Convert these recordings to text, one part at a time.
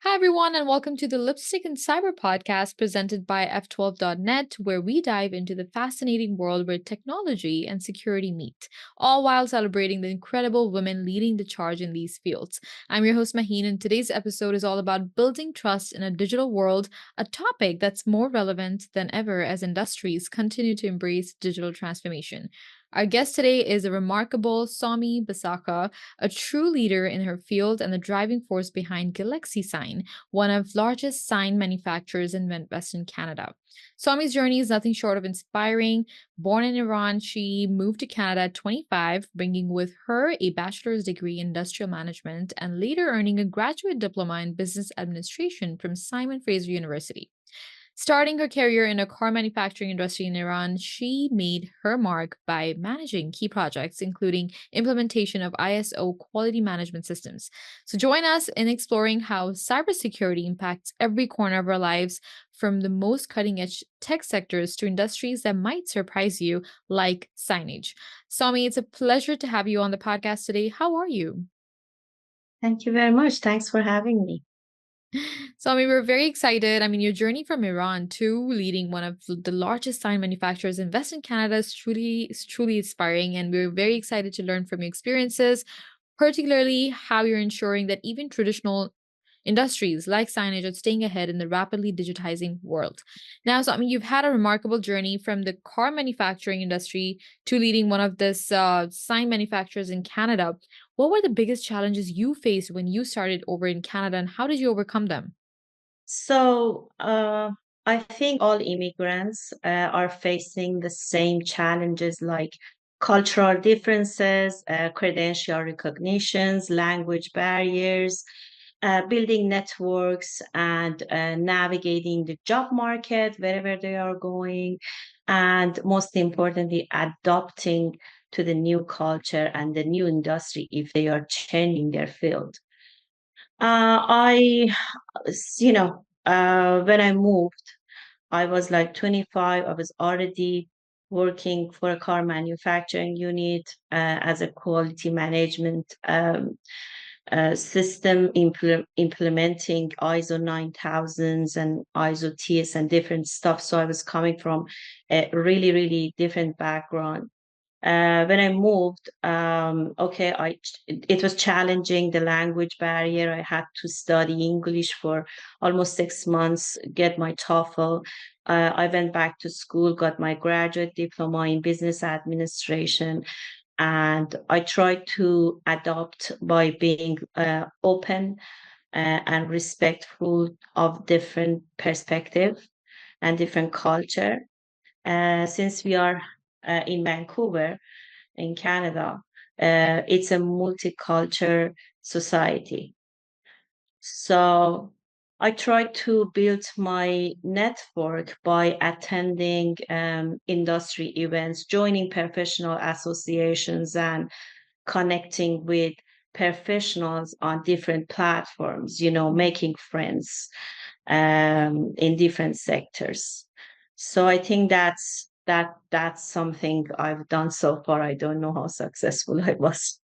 Hi, everyone, and welcome to the Lipstick and Cyber podcast presented by F12.net, where we dive into the fascinating world where technology and security meet, all while celebrating the incredible women leading the charge in these fields. I'm your host, Maheen, and today's episode is all about building trust in a digital world, a topic that's more relevant than ever as industries continue to embrace digital transformation. Our guest today is a remarkable Somy Basakha, a true leader in her field and the driving force behind Galaxie Sign, one of the largest sign manufacturers in Western Canada. Somy's journey is nothing short of inspiring. Born in Iran, she moved to Canada at 25, bringing with her a bachelor's degree in industrial management and later earning a graduate diploma in business administration from Simon Fraser University. Starting her career in a car manufacturing industry in Iran, she made her mark by managing key projects, including implementation of ISO quality management systems. So join us in exploring how cybersecurity impacts every corner of our lives, from the most cutting-edge tech sectors to industries that might surprise you, like signage. Somy, it's a pleasure to have you on the podcast today. How are you? Thank you very much. Thanks for having me. So, we're very excited. Your journey from Iran to leading one of the largest sign manufacturers in Western Canada is truly inspiring, and we're very excited to learn from your experiences, particularly how you're ensuring that even traditional industries like signage are staying ahead in the rapidly digitizing world. Now, so you've had a remarkable journey from the car manufacturing industry to leading one of this sign manufacturers in Canada. What were the biggest challenges you faced when you started over in Canada, and how did you overcome them? So, I think all immigrants are facing the same challenges like cultural differences, credential recognitions, language barriers, building networks, and navigating the job market wherever they are going. And most importantly, adopting to the new culture and the new industry if they are changing their field. When I moved, I was like 25. I was already working for a car manufacturing unit as a quality management system, implementing ISO 9000s and ISO TS and different stuff. So I was coming from a really, really different background. When I moved, okay, it was challenging, the language barrier. I had to study English for almost 6 months, get my TOEFL. I went back to school, got my graduate diploma in business administration, and I tried to adopt by being open and respectful of different perspective and different culture. Since we are in Vancouver, in Canada, it's a multicultural society. So I try to build my network by attending industry events, joining professional associations, and connecting with professionals on different platforms, making friends in different sectors. So I think that's something I've done so far. I don't know how successful I was.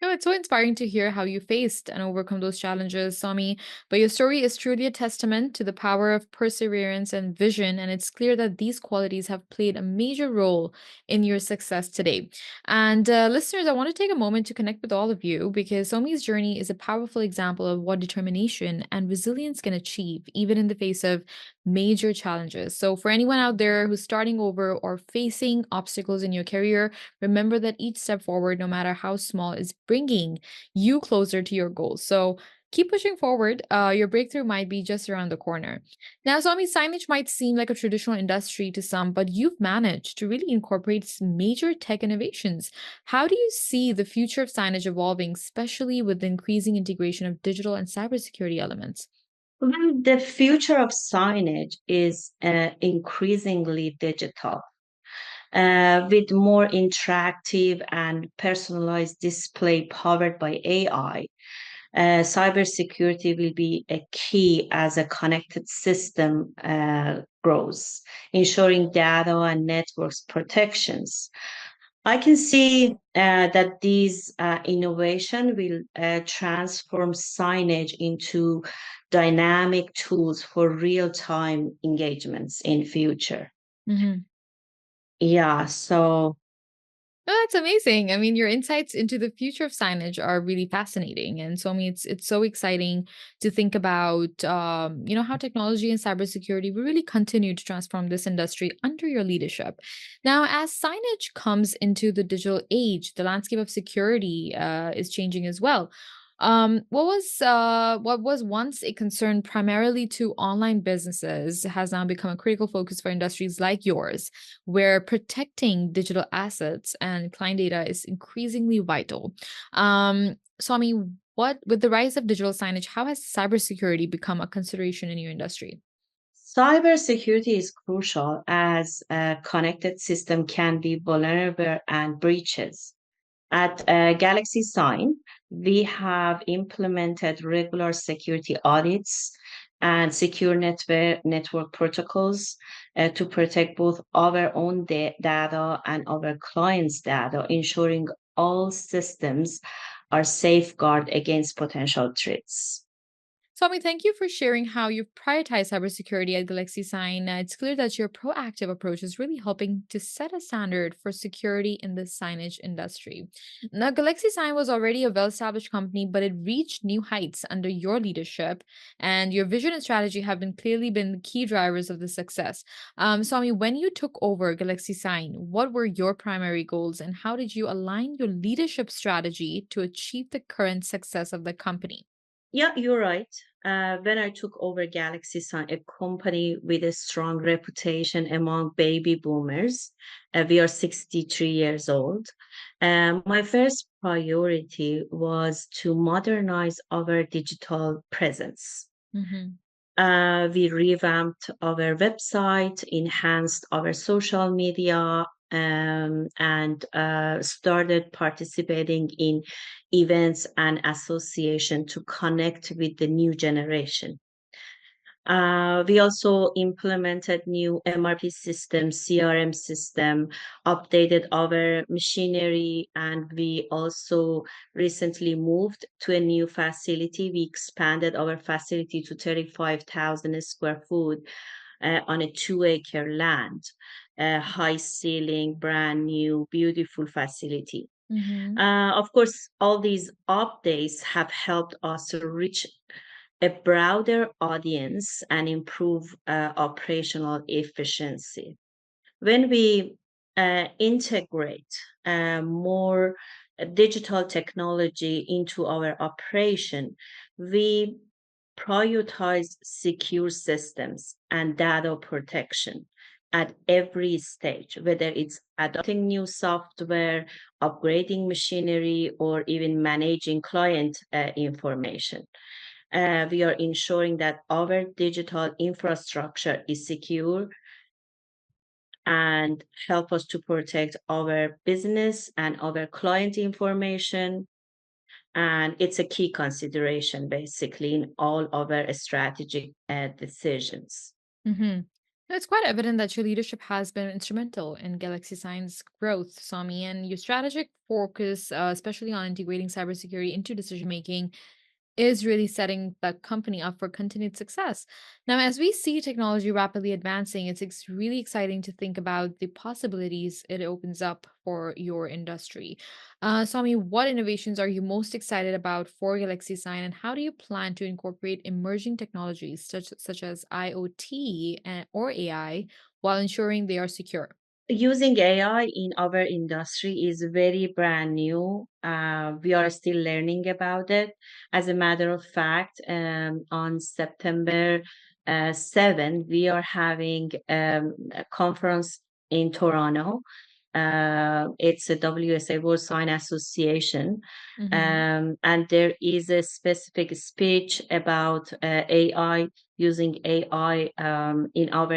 No, it's so inspiring to hear how you faced and overcome those challenges, Sami. But your story is truly a testament to the power of perseverance and vision, and it's clear that these qualities have played a major role in your success today. And listeners, I want to take a moment to connect with all of you because Somi's journey is a powerful example of what determination and resilience can achieve, even in the face of major challenges. So, for anyone out there who's starting over or facing obstacles in your career, remember that each step forward, no matter how small, is bringing you closer to your goals. So keep pushing forward. Your breakthrough might be just around the corner. Now, Swami, signage might seem like a traditional industry to some, but you've managed to really incorporate some major tech innovations. How do you see the future of signage evolving, especially with the increasing integration of digital and cybersecurity elements? Well, the future of signage is increasingly digital, with more interactive and personalized display powered by AI. Cybersecurity will be a key as a connected system grows, ensuring data and networks protections. I can see that these innovation will transform signage into dynamic tools for real-time engagements in future. Mhm. Yeah, so No, that's amazing. I mean, your insights into the future of signage are really fascinating, and so I mean, it's so exciting to think about, how technology and cybersecurity will really continue to transform this industry under your leadership. Now, as signage comes into the digital age, the landscape of security is changing as well. What was once a concern primarily to online businesses has now become a critical focus for industries like yours, where protecting digital assets and client data is increasingly vital. So, I mean, what with the rise of digital signage, how has cybersecurity become a consideration in your industry? cybersecurity is crucial as a connected system can be vulnerable and breaches. At Galaxy Sign, we have implemented regular security audits and secure network protocols to protect both our own data and our clients' data, ensuring all systems are safeguarded against potential threats. Somi, thank you for sharing how you've prioritized cybersecurity at Galaxy Sign. It's clear that your proactive approach is really helping to set a standard for security in the signage industry. Now, Galaxy Sign was already a well established company, but it reached new heights under your leadership, and your vision and strategy have been key drivers of the success. Somi, when you took over Galaxy Sign, what were your primary goals, and how did you align your leadership strategy to achieve the current success of the company? Yeah, you're right. When I took over Galaxy Sun, a company with a strong reputation among baby boomers, we are 63 years old. My first priority was to modernize our digital presence. Mhm. We revamped our website, enhanced our social media, and started participating in events and association to connect with the new generation. We also implemented new MRP system, CRM system, updated our machinery, and we also recently moved to a new facility. We expanded our facility to 35,000 square foot on a 2 acre land, a high ceiling, brand new, beautiful facility. Mhm. Of course, all these updates have helped us reach a broader audience and improve operational efficiency. When we integrate more digital technology into our operation, we prioritize secure systems and data protection at every stage, whether it's adopting new software, upgrading machinery, or even managing client information. We are ensuring that our digital infrastructure is secure and help us to protect our business and our client information. And it's a key consideration basically in all our strategic decisions. Mhm. It's quite evident that your leadership has been instrumental in Galaxy Science growth, Sami, and your strategic focus, especially on integrating cybersecurity into decision making, is really setting the company up for continued success. Now, as we see technology rapidly advancing, really exciting to think about the possibilities it opens up for your industry. Swami, what innovations are you most excited about for Galaxy Sign, and how do you plan to incorporate emerging technologies such as IoT or AI while ensuring they are secure? Using AI in our industry is very brand new. We are still learning about it. As a matter of fact, on September 7, we are having a conference in Toronto. It's a WSA World Sign Association. Mm-hmm. And there is a specific speech about AI, using AI in our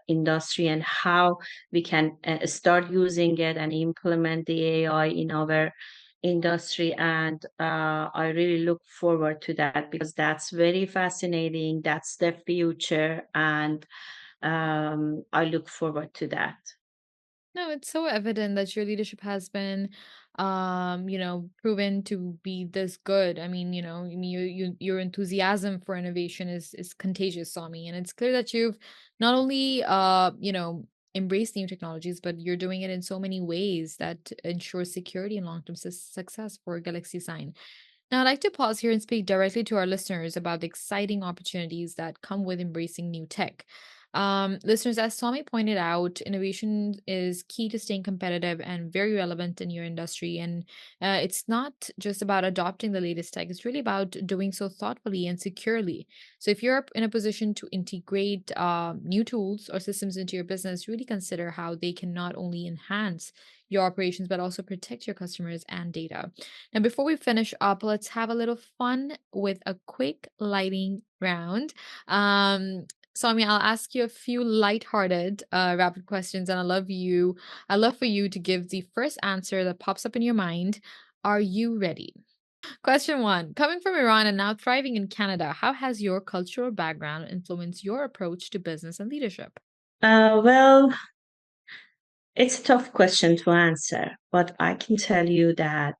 industry, and how we can start using it and implement the AI in our industry. And I really look forward to that because that's very fascinating. That's the future. And I look forward to that. No, it's so evident that your leadership has been, proven to be this good. I mean, I mean, your enthusiasm for innovation is contagious, Swami, and it's clear that you've not only, embraced new technologies, but you're doing it in so many ways that ensure security and long-term success for Galaxy Sign. Now, I'd like to pause here and speak directly to our listeners about the exciting opportunities that come with embracing new tech. Listeners, as Swami pointed out, innovation is key to staying competitive and very relevant in your industry. And it's not just about adopting the latest tech, it's really about doing so thoughtfully and securely. So, if you're in a position to integrate new tools or systems into your business, really consider how they can not only enhance your operations, but also protect your customers and data. Now, before we finish up, let's have a little fun with a quick lighting round. Um, Sonia, I'll ask you a few lighthearted rapid questions, and I love for you to give the first answer that pops up in your mind. Are you ready? Question one: coming from Iran and now thriving in Canada, how has your cultural background influenced your approach to business and leadership? Well, it's a tough question to answer, but I can tell you that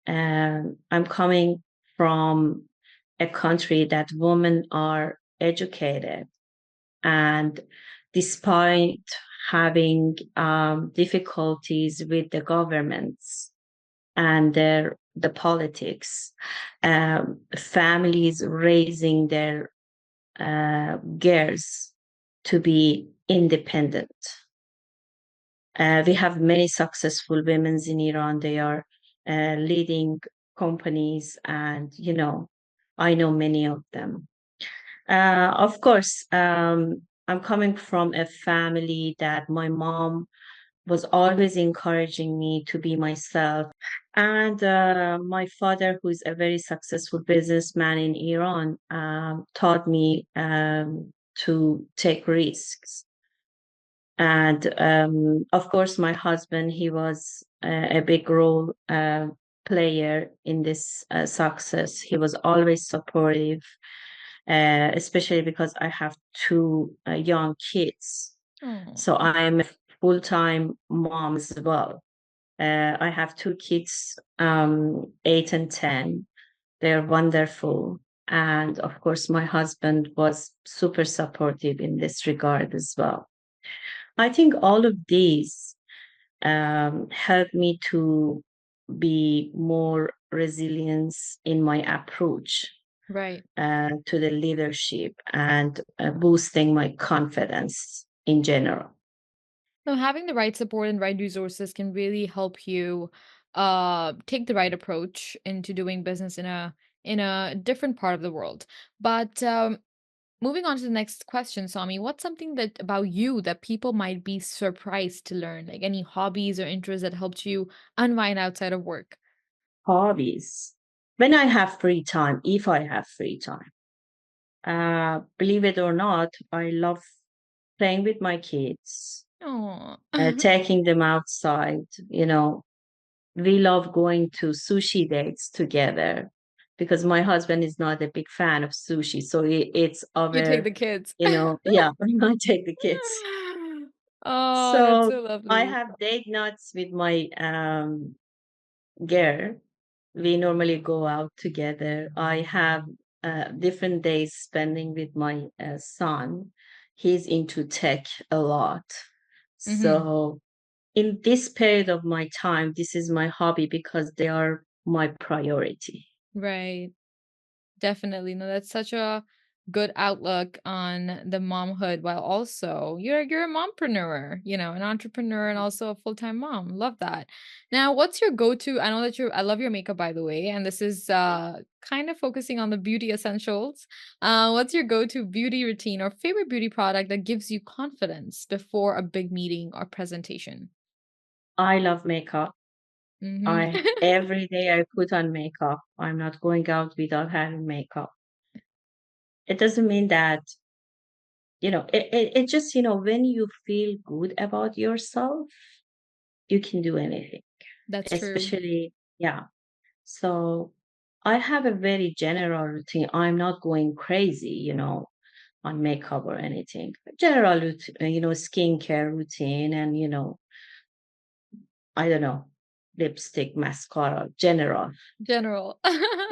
I'm coming from a country that women are educated, and despite having difficulties with the governments and the politics, families raising their girls to be independent. We have many successful women in Iran. They are leading companies, and I know many of them. Of course, I'm coming from a family that my mom was always encouraging me to be myself. And my father, who is a very successful businessman in Iran, taught me to take risks. And of course, my husband, he was a big role player in this success. He was always supportive, especially because I have two young kids. So Oh, I'm a full-time mom as well. I have two kids, 8 and 10. They're wonderful. And of course, my husband was super supportive in this regard as well. I think all of these helped me to be more resilience in my approach right. to the leadership and boosting my confidence in general. So having the right support and right resources can really help you take the right approach into doing business in a different part of the world. But moving on to the next question, Sami, what's something that about you that people might be surprised to learn? Like any hobbies or interests that helped you unwind outside of work? Hobbies. When I have free time, if I have free time, believe it or not, I love playing with my kids, Oh. taking them outside. We love going to sushi dates together because my husband is not a big fan of sushi. So it's You take our, the kids. yeah, I take the kids. Oh, that's So so I lovely. have date nights with my girl. We normally go out together. I have different days spending with my son. He's into tech a lot. Hmm. So in this period of my time, this is my hobby because they are my priority. Right. Definitely. No, that's such a good outlook on the momhood while also you're a mompreneur, an entrepreneur and also a full-time mom. Love that. Now, what's your go-to? I know that I love your makeup by the way, and this is kind of focusing on the beauty essentials. What's your go-to beauty routine or favorite beauty product that gives you confidence before a big meeting or presentation? I love makeup. Mhm. I every day I put on makeup. I'm not going out without having makeup. It doesn't mean that, it just, when you feel good about yourself, you can do anything, That's true. especially, yeah. So I have a very general routine. I'm not going crazy, on makeup or anything. General, skincare routine, and I don't know, lipstick, mascara, general. General.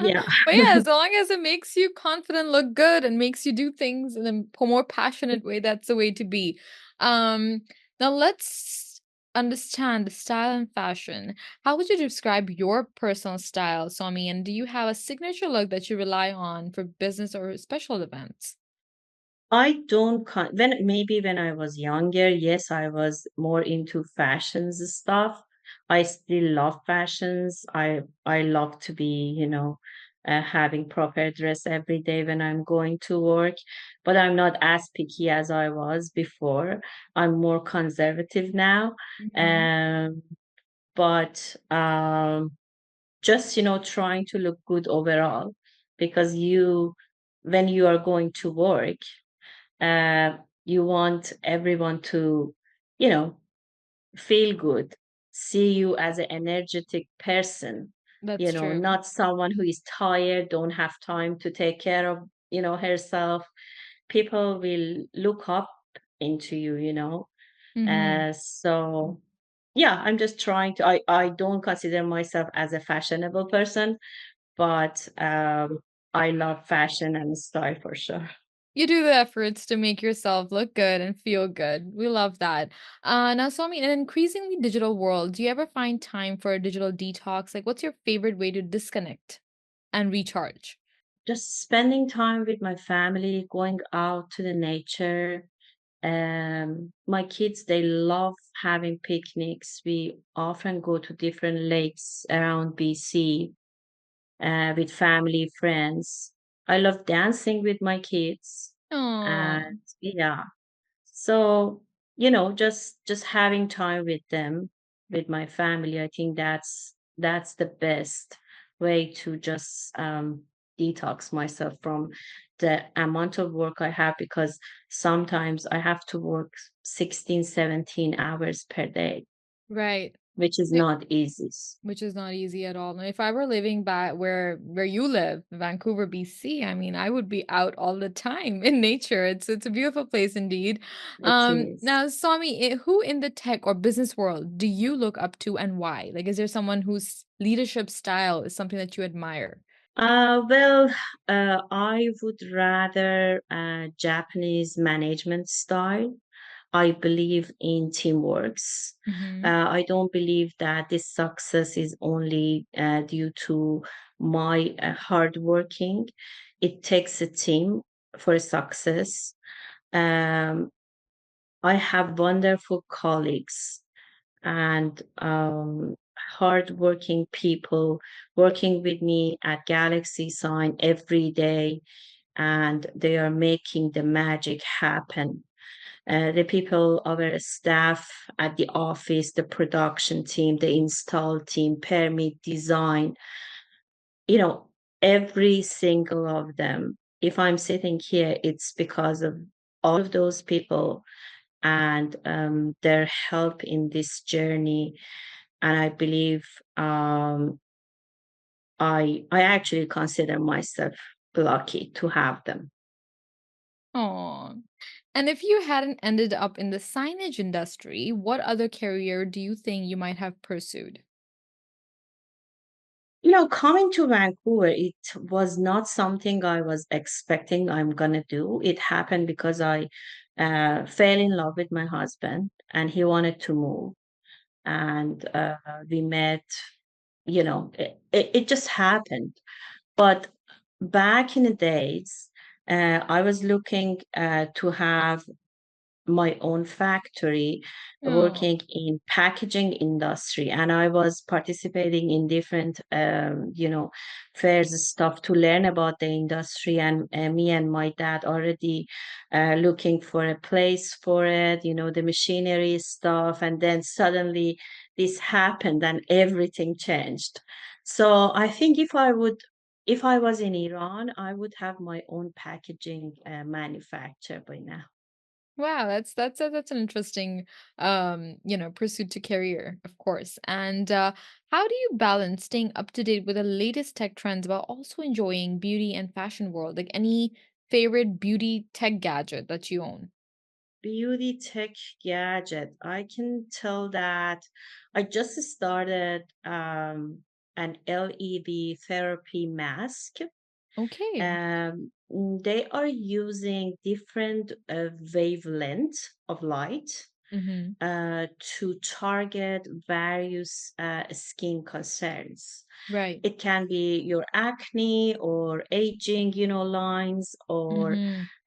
Yeah. But yeah, as long as it makes you confident, look good, and makes you do things in a more passionate way, that's the way to be. Um, Now let's understand the style and fashion. How would you describe your personal style, Somi? And do you have a signature look that you rely on for business or special events? I don't when maybe when I was younger, yes, I was more into fashions stuff. I still love fashions. I love to be, having proper dress every day when I'm going to work, but I'm not as picky as I was before. I'm more conservative now. Mhm. Um, but just, trying to look good overall because when you are going to work, uh, you want everyone to, you know, feel good, see you as an energetic person, That's true. not someone who is tired, don't have time to take care of, herself. People will look up into you, Mhm. So yeah, I'm just trying to, I don't consider myself as a fashionable person, but I love fashion and style for sure. You do the efforts to make yourself look good and feel good. We love that. Now, so I mean, in an increasingly digital world, do you ever find time for a digital detox? Like, what's your favorite way to disconnect and recharge? Just spending time with my family, going out to the nature. My kids, they love having picnics. We often go to different lakes around BC with family, friends. I love dancing with my kids. And Oh, yeah, so, just having time with them, with my family, I think that's the best way to just detox myself from the amount of work I have because sometimes I have to work 16, 17 hours per day, right. which is not easy. Which is not easy at all. And if I were living back where you live, Vancouver, BC, I mean, I would be out all the time in nature. It's a beautiful place indeed. It is. Now, Swami, who in the tech or business world do you look up to and why? Like, is there someone whose leadership style is something that you admire? Well, I would rather Japanese management style. I believe in teamworks. Mm-hmm. I don't believe that this success is only due to my hard working. It takes a team for success. Um, I have wonderful colleagues and hardworking people working with me at Galaxie Sign every day, and they are making the magic happen. The people, our staff at the office, the production team, the install team, permit design, you know, every single of them. If I'm sitting here, it's because of all of those people and their help in this journey. And I believe I actually consider myself lucky to have them. Oh. And if you hadn't ended up in the signage industry, what other career do you think you might have pursued? Coming to Vancouver, it was not something I was expecting I'm gonna do. It happened because I fell in love with my husband and he wanted to move. And we met, it just happened. But back in the days, I was looking to have my own factory Oh, working in packaging industry, and I was participating in different fairs stuff to learn about the industry. And me and my dad already looking for a place for it, the machinery stuff. And then suddenly this happened and everything changed. So I think if I was in Iran, I would have my own packaging manufacturer by now. wow, that's an interesting pursuit to career, of course. And how do you balance staying up to date with the latest tech trends while also enjoying beauty and fashion world? Like any favorite beauty tech gadget that you own? beauty tech gadget, I can tell that I just started an LED therapy mask. Okay. They are using different wavelength of light Mm-hmm. to target various skin concerns. Right. It can be your acne or aging, lines, or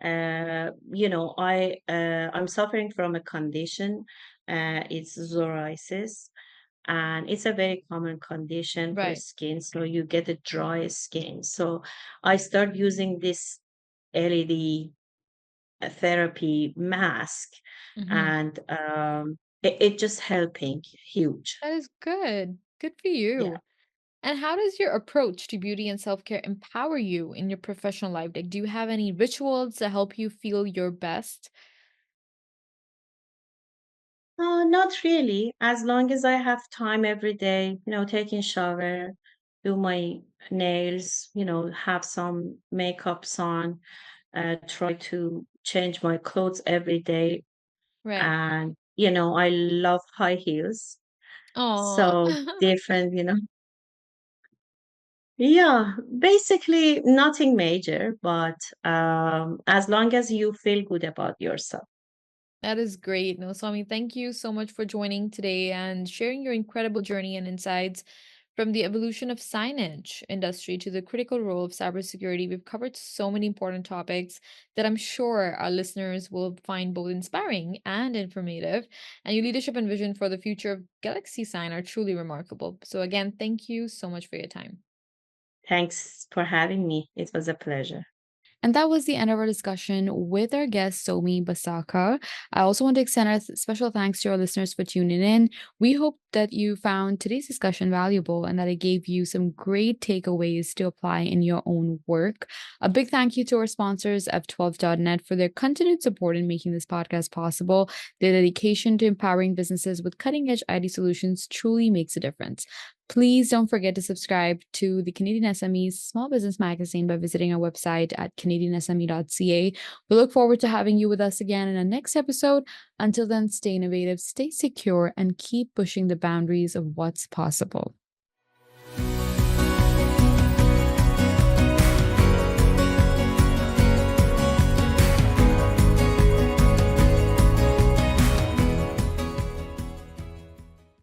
Mm-hmm. I'm suffering from a condition. It's psoriasis, and it's a very common condition for Right. skin. So you get a dry skin. So I start using this LED therapy mask, Mm-hmm. and it just helping huge. That is good. Good for Yeah. you. And how does your approach to beauty and self-care empower you in your professional life? Like, do you have any rituals that help you feel your best? Not really. As long as I have time every day, taking shower, do my nails, have some makeups on, try to change my clothes every day. Right. And, I love high heels. Oh, So different. Yeah, basically nothing major, but as long as you feel good about yourself. that is great. No, Swami, thank you so much for joining today and sharing your incredible journey and insights from the evolution of signage industry to the critical role of cybersecurity. We've covered so many important topics that I'm sure our listeners will find both inspiring and informative. And your leadership and vision for the future of Galaxy Sign are truly remarkable. So again, thank you so much for your time. Thanks for having me. It was a pleasure. And that was the end of our discussion with our guest, Somy Basakha. I also want to extend our special thanks to our listeners for tuning in. We hope that you found today's discussion valuable and that it gave you some great takeaways to apply in your own work. A big thank you to our sponsors, F12.net, for their continued support in making this podcast possible. Their dedication to empowering businesses with cutting edge IT solutions truly makes a difference. Please don't forget to subscribe to the Canadian SME's Small Business Magazine by visiting our website at canadiansme.ca. We look forward to having you with us again in our next episode. Until then, stay innovative, stay secure, and keep pushing the boundaries of what's possible.